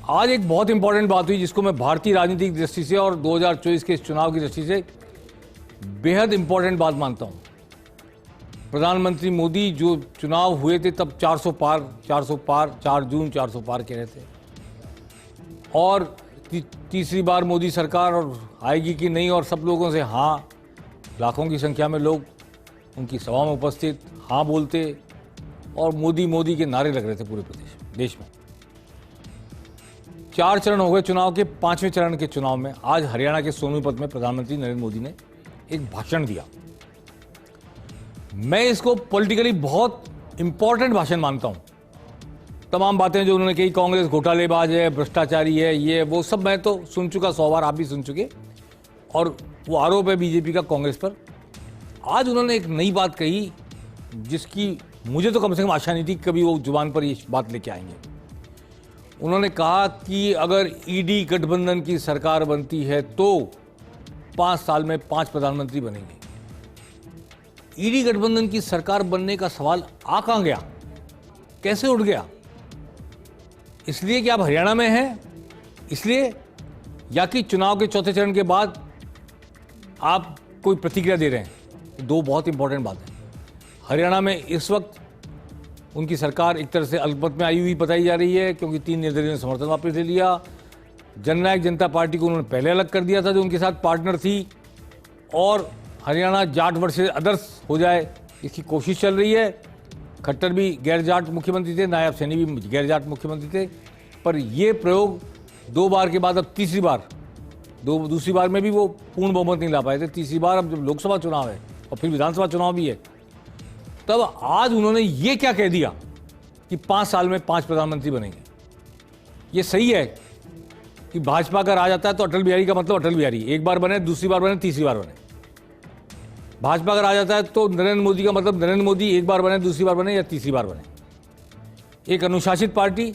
आज एक बहुत इंपॉर्टेंट बात हुई जिसको मैं भारतीय राजनीतिक दृष्टि से और 2024 के इस चुनाव की दृष्टि से बेहद इंपॉर्टेंट बात मानता हूं। प्रधानमंत्री मोदी जो चुनाव हुए थे तब 400 पार 4 जून 400 पार कह रहे थे और तीसरी बार मोदी सरकार और आएगी कि नहीं, और सब लोगों से हाँ, लाखों की संख्या में लोग उनकी सभा में उपस्थित हाँ बोलते और मोदी मोदी के नारे लग रहे थे पूरे देश में। 4 चरण हो गए चुनाव के। 5वें चरण के चुनाव में आज हरियाणा के सोनीपत में प्रधानमंत्री नरेंद्र मोदी ने एक भाषण दिया। मैं इसको पॉलिटिकली बहुत इंपॉर्टेंट भाषण मानता हूं। तमाम बातें जो उन्होंने कही, कांग्रेस घोटालेबाज है, भ्रष्टाचारी है, ये वो सब मैं तो सुन चुका 100 बार, आप भी सुन चुके, और वो आरोप है बीजेपी का कांग्रेस पर। आज उन्होंने एक नई बात कही जिसकी मुझे तो कम से कम आशा नहीं थी कभी वो जुबान पर ये बात लेके आएंगे। उन्होंने कहा कि अगर ईडी गठबंधन की सरकार बनती है तो 5 साल में 5 प्रधानमंत्री बनेंगे। ईडी गठबंधन की सरकार बनने का सवाल आ कहां गया, कैसे उठ गया? इसलिए कि आप हरियाणा में हैं इसलिए, या कि चुनाव के चौथे चरण के बाद आप कोई प्रतिक्रिया दे रहे हैं? दो बहुत इंपॉर्टेंट बातें। हरियाणा में इस वक्त उनकी सरकार एक तरह से अल्पमत में आई हुई बताई जा रही है क्योंकि 3 निर्दलीय ने समर्थन वापस ले लिया। जननायक जनता पार्टी को उन्होंने पहले अलग कर दिया था जो उनके साथ पार्टनर थी, और हरियाणा जाट वर्सेस अदर्स हो जाए इसकी कोशिश चल रही है। खट्टर भी गैर जाट मुख्यमंत्री थे, नायब सैनी भी गैर जाट मुख्यमंत्री थे, पर यह प्रयोग 2 बार के बाद अब तीसरी बार, दूसरी बार में भी वो पूर्ण बहुमत नहीं ला पाए थे, तीसरी बार अब जब लोकसभा चुनाव है और फिर विधानसभा चुनाव भी है, तब आज उन्होंने ये क्या कह दिया कि 5 साल में 5 प्रधानमंत्री बनेंगे। ये सही है कि भाजपा का राज आता है तो अटल बिहारी का मतलब अटल बिहारी, एक बार बने, दूसरी बार बने, तीसरी बार बने। भाजपा का राज आता है तो नरेंद्र मोदी का मतलब नरेंद्र मोदी एक बार बने, दूसरी बार बने या तीसरी बार बने। एक अनुशासित पार्टी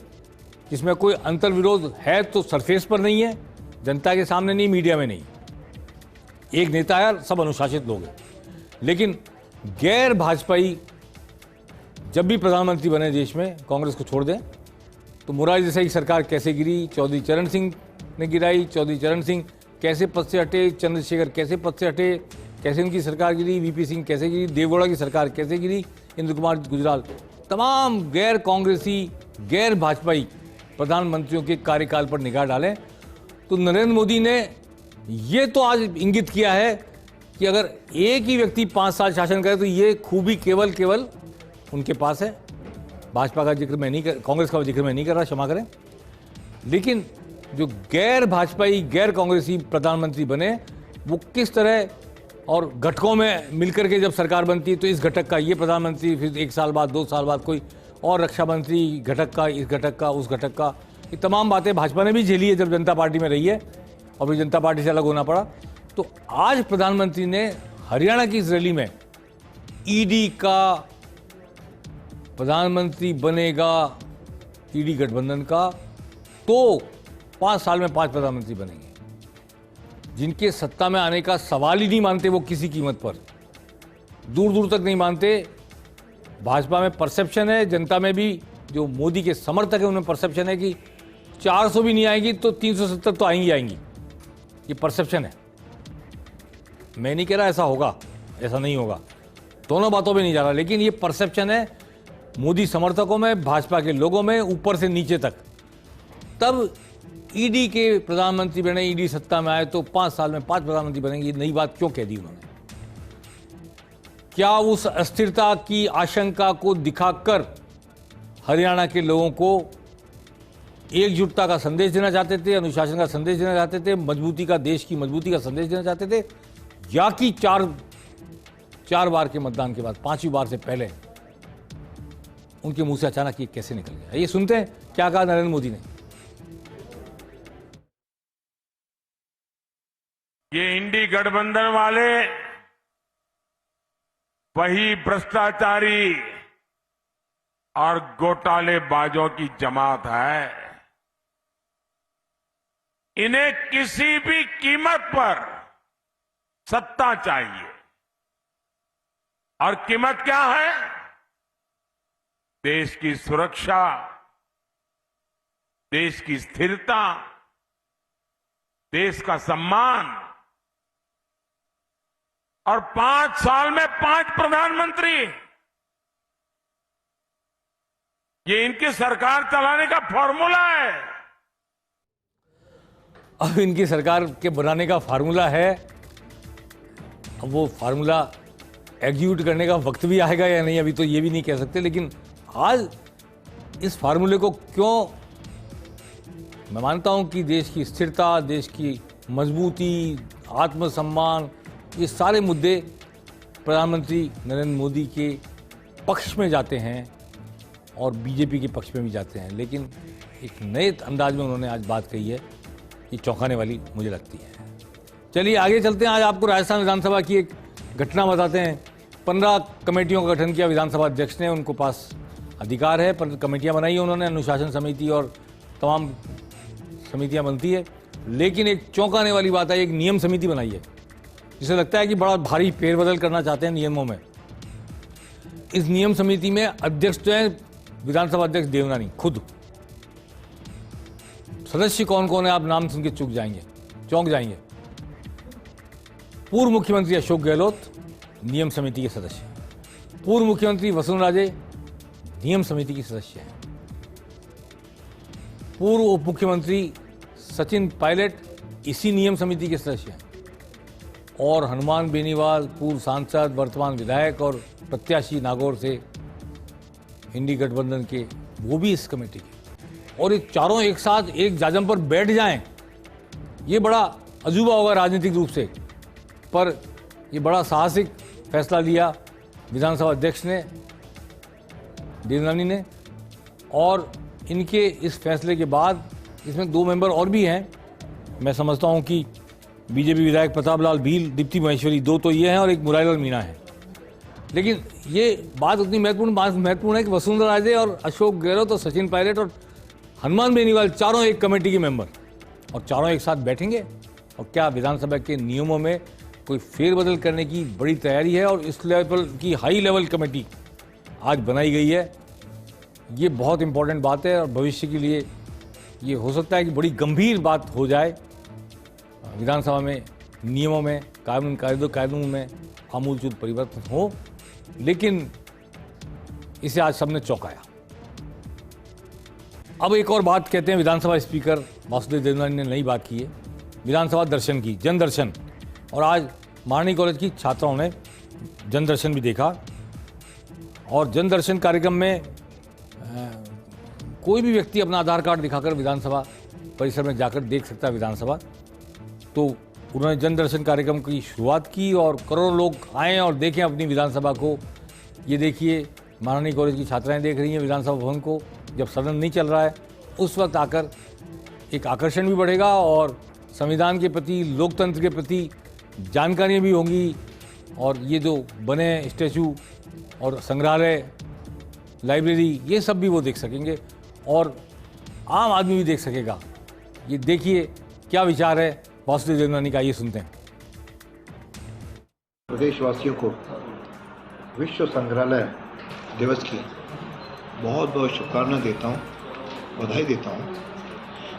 जिसमें कोई अंतर्विरोध है तो सरफेस पर नहीं है, जनता के सामने नहीं, मीडिया में नहीं। एक नेता है, सब अनुशासित लोग हैं। लेकिन गैर भाजपाई जब भी प्रधानमंत्री बने देश में, कांग्रेस को छोड़ दें, तो मुरारी देसाई की सरकार कैसे गिरी, चौधरी चरण सिंह ने गिराई, चौधरी चरण सिंह कैसे पद से हटे, चंद्रशेखर कैसे पद से हटे, कैसे उनकी सरकार गिरी, वीपी सिंह कैसे गिरी, देवगौड़ा की सरकार कैसे गिरी, इंद्र कुमार गुजराल, तमाम गैर कांग्रेसी गैर भाजपाई प्रधानमंत्रियों के कार्यकाल पर निगाह डालें तो नरेंद्र मोदी ने ये तो आज इंगित किया है कि अगर एक ही व्यक्ति 5 साल शासन करे तो ये खूबी केवल उनके पास है। भाजपा का जिक्र मैं नहीं कर, कांग्रेस का जिक्र मैं नहीं कर रहा, क्षमा करें। लेकिन जो गैर भाजपाई गैर कांग्रेसी प्रधानमंत्री बने वो किस तरह और घटकों में मिलकर के जब सरकार बनती है तो इस घटक का ये प्रधानमंत्री, फिर 1 साल बाद 2 साल बाद कोई और रक्षा मंत्री घटक का, इस घटक का, उस घटक का, ये तमाम बातें भाजपा ने भी झेली है जब जनता पार्टी में रही है और फिर जनता पार्टी से अलग होना पड़ा। तो आज प्रधानमंत्री ने हरियाणा की इस रैली में ईडी का प्रधानमंत्री बनेगा, ईडी गठबंधन का, तो 5 साल में 5 प्रधानमंत्री बनेंगे। जिनके सत्ता में आने का सवाल ही नहीं मानते वो किसी कीमत पर, दूर दूर तक नहीं मानते। भाजपा में परसेप्शन है, जनता में भी जो मोदी के समर्थक है उनमें परसेप्शन है कि 400 भी नहीं आएंगी तो 370 तो आएंगी। ये परसेप्शन है। मैं नहीं कह रहा ऐसा होगा, ऐसा नहीं होगा, दोनों बातों में नहीं जा रहा, लेकिन ये परसेप्शन है मोदी समर्थकों में, भाजपा के लोगों में, ऊपर से नीचे तक। तब ईडी के प्रधानमंत्री बने, ईडी सत्ता में आए तो 5 साल में 5 प्रधानमंत्री बनेंगे। ये नई बात क्यों कह दी उन्होंने? क्या उस अस्थिरता की आशंका को दिखाकर हरियाणा के लोगों को एकजुटता का संदेश देना चाहते थे, अनुशासन का संदेश देना चाहते थे, मजबूती का, देश की मजबूती का संदेश देना चाहते थे, या कि 4 बार के मतदान के बाद 5वीं बार से पहले उनके मुंह से अचानक ये कैसे निकल गया? ये सुनते हैं क्या कहा नरेंद्र मोदी ने। ये इंडी गठबंधन वाले वही भ्रष्टाचारी और घोटालेबाजों की जमात है। इन्हें किसी भी कीमत पर सत्ता चाहिए, और कीमत क्या है? देश की सुरक्षा, देश की स्थिरता, देश का सम्मान, और 5 साल में 5 प्रधानमंत्री, ये इनकी सरकार चलाने का फॉर्मूला है। अब इनकी सरकार के बनाने का फार्मूला है, अब वो फार्मूला एग्जीक्यूट करने का वक्त भी आएगा या नहीं, अभी तो ये भी नहीं कह सकते। लेकिन आज इस फार्मूले को क्यों, मैं मानता हूं कि देश की स्थिरता, देश की मजबूती, आत्मसम्मान, ये सारे मुद्दे प्रधानमंत्री नरेंद्र मोदी के पक्ष में जाते हैं और बीजेपी के पक्ष में भी जाते हैं। लेकिन एक नए अंदाज में उन्होंने आज बात कही है, ये चौंकाने वाली मुझे लगती है। चलिए आगे चलते हैं। आज आपको राजस्थान विधानसभा की एक घटना बताते हैं। 15 कमेटियों का गठन किया विधानसभा अध्यक्ष ने, उनको पास अधिकार है, पर कमेटियां बनाई उन्होंने, अनुशासन समिति और तमाम समितियां बनती है। लेकिन एक चौंकाने वाली बात है, एक नियम समिति बनाई है, जिसे लगता है कि बड़ा भारी फेरबदल करना चाहते हैं नियमों में। इस नियम समिति में अध्यक्ष तो है विधानसभा अध्यक्ष देवनानी खुद। सदस्य कौन कौन है आप नाम सुन के चौंक जाएंगे। पूर्व मुख्यमंत्री अशोक गहलोत नियम समिति के सदस्य, पूर्व मुख्यमंत्री वसुंधरा राजे नियम समिति की सदस्य हैं, पूर्व उप मुख्यमंत्री सचिन पायलट इसी नियम समिति के सदस्य हैं, और हनुमान बेनीवाल पूर्व सांसद, वर्तमान विधायक और प्रत्याशी नागौर से इंडी गठबंधन के, वो भी इस कमेटी के। और ये चारों एक साथ एक जाजम पर बैठ जाएं, ये बड़ा अजूबा होगा राजनीतिक रूप से, पर ये बड़ा साहसिक फैसला लिया विधानसभा अध्यक्ष ने, देवनानी ने। और इनके इस फैसले के बाद इसमें 2 मेंबर और भी हैं। मैं समझता हूं कि बीजेपी विधायक प्रताप लाल भील, दीप्ति महेश्वरी, 2 तो ये हैं और एक मुरारीलाल मीणा है। लेकिन ये बात उतनी महत्वपूर्ण है कि वसुंधरा राजे और अशोक गहलोत और सचिन पायलट और हनुमान बेनीवाल चारों एक कमेटी के मेंबर, और चारों एक साथ बैठेंगे। और क्या विधानसभा के नियमों में कोई फेरबदल करने की बड़ी तैयारी है, और इस लेवल की हाई लेवल कमेटी आज बनाई गई है। ये बहुत इंपॉर्टेंट बात है और भविष्य के लिए ये हो सकता है कि बड़ी गंभीर बात हो जाए। विधानसभा में नियमों में, कानून में आमूलचूल परिवर्तन हो। लेकिन इसे आज सबने चौंकाया। अब एक और बात कहते हैं, विधानसभा स्पीकर वासुदेव देवनानी ने नई बात की है, विधानसभा दर्शन की, जन दर्शन। और आज महारानी कॉलेज की छात्राओं ने जन दर्शन भी देखा। और जन दर्शन कार्यक्रम में कोई भी व्यक्ति अपना आधार कार्ड दिखाकर विधानसभा परिसर में जाकर देख सकता है विधानसभा। तो उन्होंने जन दर्शन कार्यक्रम की शुरुआत की और करोड़ों लोग आए और देखें अपनी विधानसभा को। ये देखिए महारानी कॉलेज की छात्राएं देख रही हैं विधानसभा भवन को, जब सदन नहीं चल रहा है उस वक्त आकर एक आकर्षण भी बढ़ेगा और संविधान के प्रति, लोकतंत्र के प्रति जानकारियाँ भी होंगी। और ये जो बने स्टैचू और संग्रहालय, लाइब्रेरी, ये सब भी वो देख सकेंगे और आम आदमी भी देख सकेगा। ये देखिए क्या विचार है वासुदेव देवनानी का, ये सुनते हैं। प्रदेशवासियों को विश्व संग्रहालय दिवस की बहुत बहुत शुभकामनाएं देता हूँ, बधाई देता हूँ।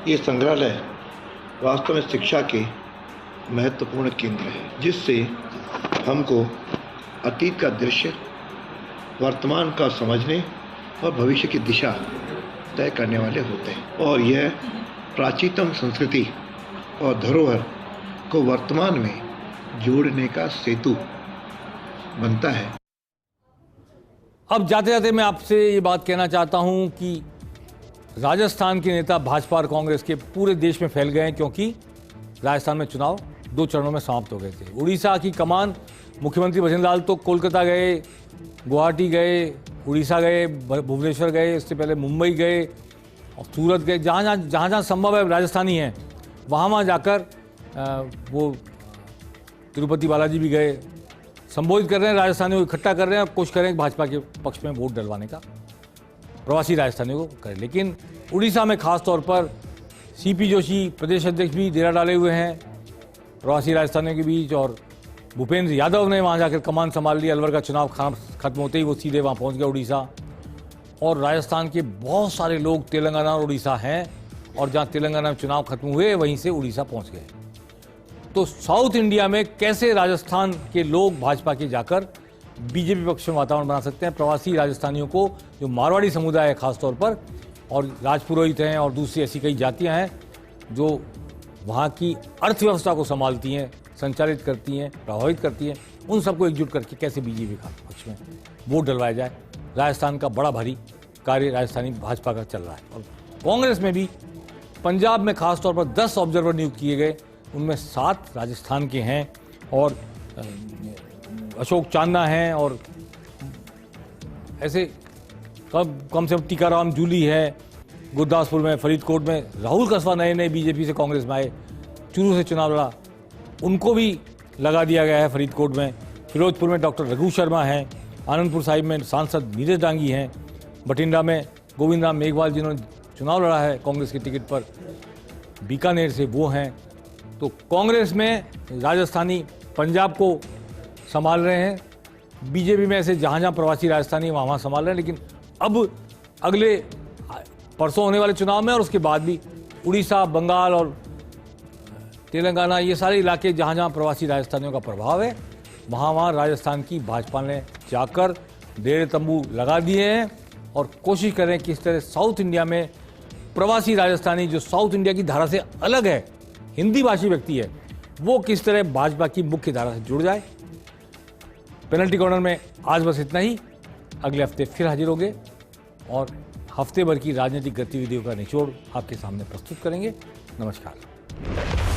ये संग्रहालय वास्तव में शिक्षा के महत्वपूर्ण केंद्र है, जिससे हमको अतीत का दृश्य, वर्तमान का समझने और भविष्य की दिशा तय करने वाले होते हैं। और यह प्राचीनतम संस्कृति और धरोहर को वर्तमान में जोड़ने का सेतु बनता है। अब जाते जाते मैं आपसे ये बात कहना चाहता हूं कि राजस्थान के नेता भाजपा और कांग्रेस के पूरे देश में फैल गए हैं, क्योंकि राजस्थान में चुनाव 2 चरणों में समाप्त हो गए थे। उड़ीसा की कमान मुख्यमंत्री भजनलाल तो कोलकाता गए, गुवाहाटी गए, उड़ीसा गए, भुवनेश्वर गए, इससे पहले मुंबई गए और सूरत गए, जहाँ संभव है राजस्थानी हैं वहाँ जाकर वो तिरुपति बालाजी भी गए, संबोधित कर रहे हैं, राजस्थानियों को इकट्ठा कर रहे हैं और कोशिश कर रहे हैं भाजपा के पक्ष में वोट डलवाने का, प्रवासी राजस्थानियों को करें। लेकिन उड़ीसा में खास तौर पर सीपी जोशी प्रदेश अध्यक्ष भी डेरा डाले हुए हैं प्रवासी राजस्थानियों के बीच, और भूपेंद्र यादव ने वहाँ जाकर कमान संभाल ली। अलवर का चुनाव खत्म होते ही वो सीधे वहाँ पहुँच गया उड़ीसा। और राजस्थान के बहुत सारे लोग तेलंगाना और उड़ीसा हैं और जहां तेलंगाना में चुनाव खत्म हुए वहीं से उड़ीसा पहुंच गए। तो साउथ इंडिया में कैसे राजस्थान के लोग भाजपा के जाकर बीजेपी पक्ष में वातावरण बना सकते हैं? प्रवासी राजस्थानियों को, जो मारवाड़ी समुदाय है खासतौर पर, और राजपुरोहित हैं और दूसरी ऐसी कई जातियां हैं जो वहाँ की अर्थव्यवस्था को संभालती हैं, संचालित करती हैं, प्रभावित करती हैं, उन सबको एकजुट करके कैसे बीजेपी का पक्ष में वोट डलवाया जाए। राजस्थान का बड़ा भारी कार्य राजस्थानी भाजपा का चल रहा है। और कांग्रेस में भी पंजाब में खासतौर पर 10 ऑब्जर्वर नियुक्त किए गए, उनमें 7 राजस्थान के हैं और अशोक चांदना हैं और ऐसे कम से कम टीकाराम जूली है। गुरदासपुर में, फरीदकोट में राहुल कस्बा नए बीजेपी से कांग्रेस में आए, चूरू से चुनाव लड़ा, उनको भी लगा दिया गया है फरीदकोट में। फिरोजपुर में डॉक्टर रघु शर्मा हैं, आनंदपुर साहिब में सांसद नीरज डांगी हैं, बठिंडा में गोविंद राम मेघवाल जिन्होंने चुनाव लड़ा है कांग्रेस के टिकट पर, बीकानेर से वो हैं। तो कांग्रेस में राजस्थानी पंजाब को संभाल रहे हैं, बीजेपी में ऐसे जहाँ जहाँ प्रवासी राजस्थानी वहाँ संभाल रहे हैं। लेकिन अब अगले परसों होने वाले चुनाव में और उसके बाद भी उड़ीसा, बंगाल और तेलंगाना, ये सारे इलाके जहाँ जहाँ प्रवासी राजस्थानियों का प्रभाव है, वहाँ राजस्थान की भाजपा ने जाकर डेरे तंबू लगा दिए हैं और कोशिश करें कि इस तरह साउथ इंडिया में प्रवासी राजस्थानी, जो साउथ इंडिया की धारा से अलग है, हिंदी भाषी व्यक्ति है, वो किस तरह भाजपा की मुख्य धारा से जुड़ जाए। पेनल्टी कॉर्नर में आज बस इतना ही। अगले हफ्ते फिर हाजिर होंगे और हफ्ते भर की राजनीतिक गतिविधियों का निचोड़ आपके सामने प्रस्तुत करेंगे। नमस्कार।